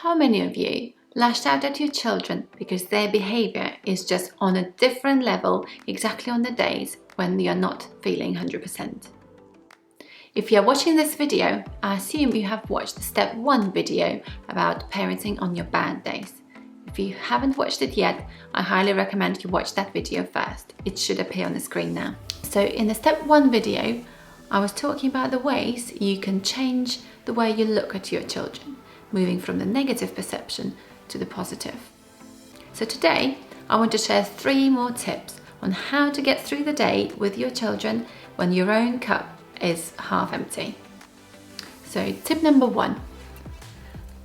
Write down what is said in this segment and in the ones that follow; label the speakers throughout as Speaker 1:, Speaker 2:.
Speaker 1: How many of you lashed out at your children because their behavior is just on a different level exactly on the days when you're not feeling 100%? If you're watching this video, I assume you have watched the step 1 video about parenting on your bad days. If you haven't watched it yet, I highly recommend you watch that video first. It should appear on the screen now. So in the step 1 video, I was talking about the ways you can change the way you look at your children, moving from the negative perception to the positive. So today, I want to share 3 more tips on how to get through the day with your children when your own cup is half empty. So tip number 1,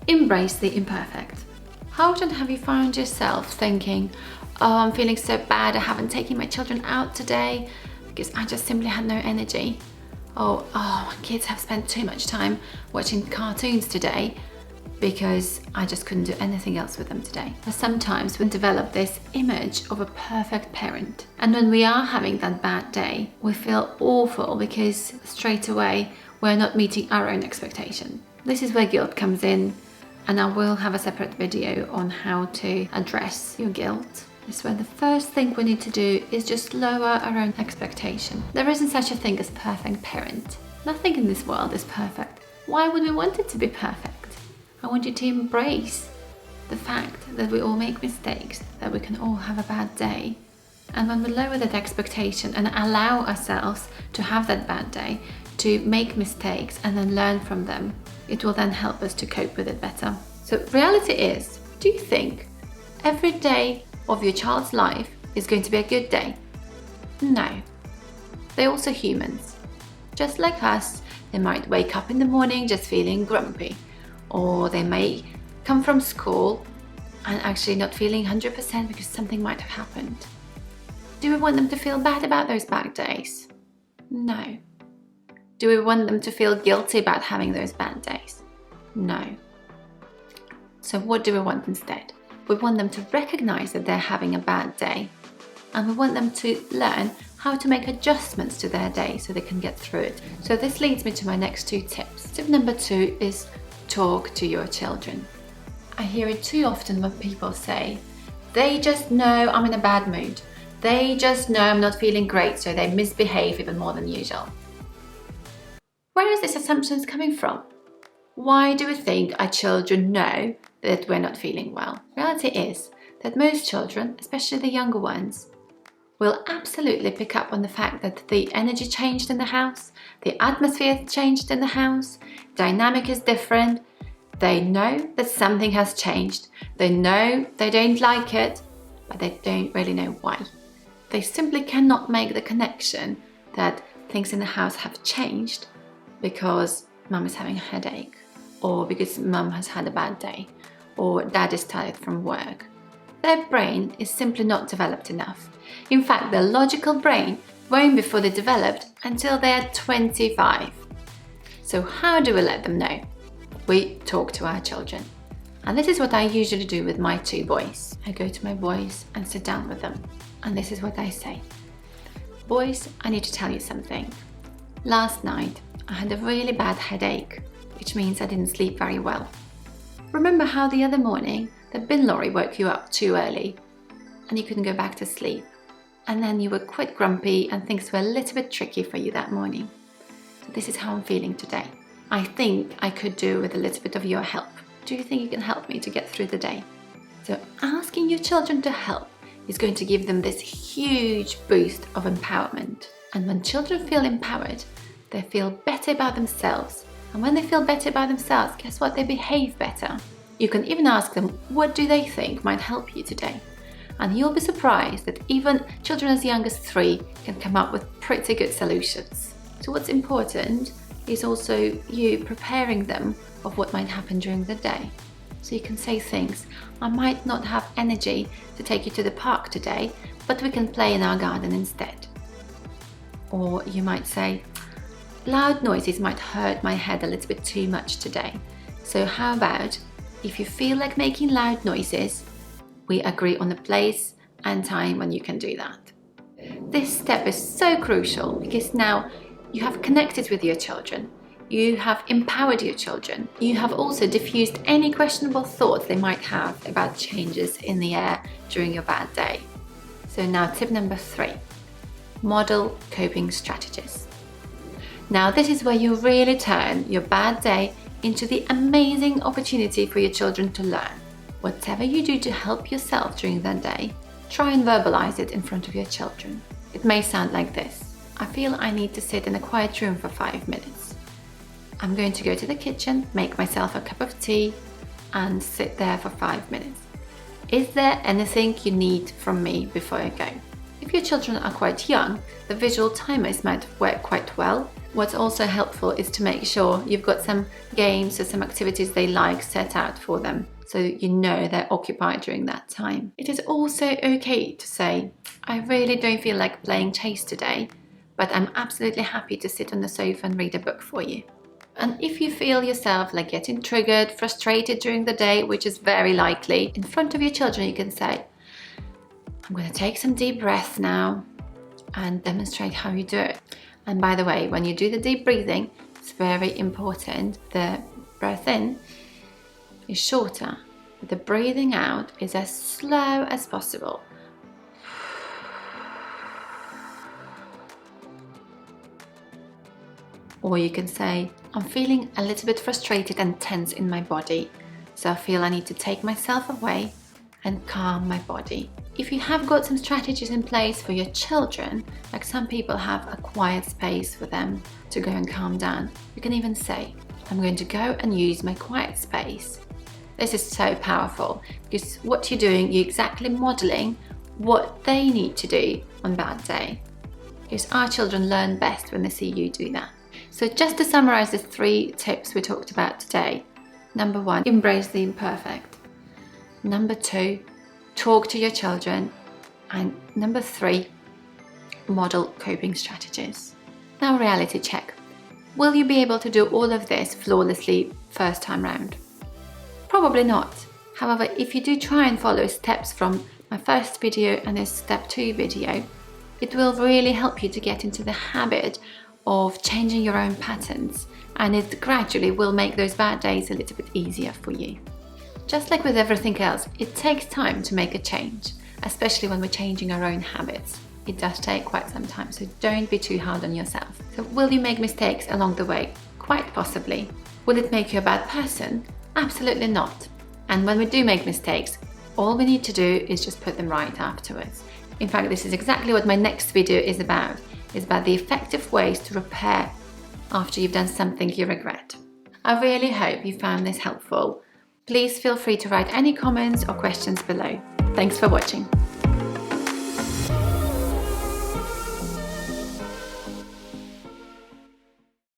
Speaker 1: embrace the imperfect. How often have you found yourself thinking, oh, I'm feeling so bad, I haven't taken my children out today because I just simply had no energy. Oh, my kids have spent too much time watching cartoons today because I just couldn't do anything else with them today. Sometimes we develop this image of a perfect parent, and when we are having that bad day, we feel awful because straight away we're not meeting our own expectation. This is where guilt comes in, and I will have a separate video on how to address your guilt. This is where the first thing we need to do is just lower our own expectation. There isn't such a thing as perfect parent. Nothing in this world is perfect. Why would we want it to be perfect? I want you to embrace the fact that we all make mistakes, that we can all have a bad day. And when we lower that expectation and allow ourselves to have that bad day, to make mistakes and then learn from them, it will then help us to cope with it better. So reality is, do you think every day of your child's life is going to be a good day? No. They're also humans. Just like us, they might wake up in the morning just feeling grumpy, or they may come from school and actually not feeling 100% because something might have happened. Do we want them to feel bad about those bad days? No. Do we want them to feel guilty about having those bad days? No. So what do we want instead? We want them to recognize that they're having a bad day, and we want them to learn how to make adjustments to their day so they can get through it. So this leads me to my next 2 tips. Tip number 2 is talk to your children. I hear it too often when people say, they just know I'm in a bad mood. They just know I'm not feeling great, so they misbehave even more than usual. Where is this assumption coming from? Why do we think our children know that we're not feeling well? Reality is that most children, especially the younger ones, will absolutely pick up on the fact that the energy changed in the house, the atmosphere changed in the house, dynamic is different. They know that something has changed. They know they don't like it, but they don't really know why. They simply cannot make the connection that things in the house have changed because mum is having a headache, or because mum has had a bad day, or dad is tired from work. Their brain is simply not developed enough. In fact, their logical brain won't be fully developed until they are 25. So how do we let them know? We talk to our children. And this is what I usually do with my 2 boys. I go to my boys and sit down with them. And this is what I say. Boys, I need to tell you something. Last night, I had a really bad headache, which means I didn't sleep very well. Remember how the other morning the bin lorry woke you up too early and you couldn't go back to sleep? And then you were quite grumpy and things were a little bit tricky for you that morning. So this is how I'm feeling today. I think I could do with a little bit of your help. Do you think you can help me to get through the day? So asking your children to help is going to give them this huge boost of empowerment. And when children feel empowered, they feel better about themselves. And when they feel better about themselves, guess what? They behave better. You can even ask them, what do they think might help you today? And you'll be surprised that even children as young as 3 can come up with pretty good solutions. So what's important is also you preparing them of what might happen during the day. So you can say things, I might not have energy to take you to the park today, but we can play in our garden instead. Or you might say, loud noises might hurt my head a little bit too much today. So how about, if you feel like making loud noises, we agree on a place and time when you can do that. This step is so crucial because now you have connected with your children. You have empowered your children. You have also diffused any questionable thoughts they might have about changes in the air during your bad day. So now tip number 3, model coping strategies. Now this is where you really turn your bad day into the amazing opportunity for your children to learn. Whatever you do to help yourself during that day, try and verbalize it in front of your children. It may sound like this: I feel I need to sit in a quiet room for 5 minutes. I'm going to go to the kitchen, make myself a cup of tea, and sit there for 5 minutes. Is there anything you need from me before I go? If your children are quite young, the visual timers might work quite well. What's also helpful is to make sure you've got some games or some activities they like set out for them, so you know they're occupied during that time. It is also okay to say, I really don't feel like playing chase today, but I'm absolutely happy to sit on the sofa and read a book for you. And if you feel yourself like getting triggered, frustrated during the day, which is very likely, in front of your children you can say, I'm going to take some deep breaths now, and demonstrate how you do it. And by the way, when you do the deep breathing, it's very important. The breath in is shorter, but the breathing out is as slow as possible. Or you can say, I'm feeling a little bit frustrated and tense in my body, so I feel I need to take myself away and calm my body. If you have got some strategies in place for your children, like some people have a quiet space for them to go and calm down, you can even say, I'm going to go and use my quiet space. This is so powerful because what you're doing, you're exactly modeling what they need to do on that day. Because our children learn best when they see you do that. So just to summarize the 3 tips we talked about today. Number 1, embrace the imperfect. Number 2, talk to your children. And number 3, model coping strategies. Now reality check. Will you be able to do all of this flawlessly first time round? Probably not. However, if you do try and follow steps from my first video and this step 2 video, it will really help you to get into the habit of changing your own patterns, and it gradually will make those bad days a little bit easier for you. Just like with everything else, it takes time to make a change, especially when we're changing our own habits. It does take quite some time, so don't be too hard on yourself. So will you make mistakes along the way? Quite possibly. Will it make you a bad person? Absolutely not. And when we do make mistakes, all we need to do is just put them right afterwards. In fact, this is exactly what my next video is about. It's about the effective ways to repair after you've done something you regret. I really hope you found this helpful. Please feel free to write any comments or questions below. Thanks for watching.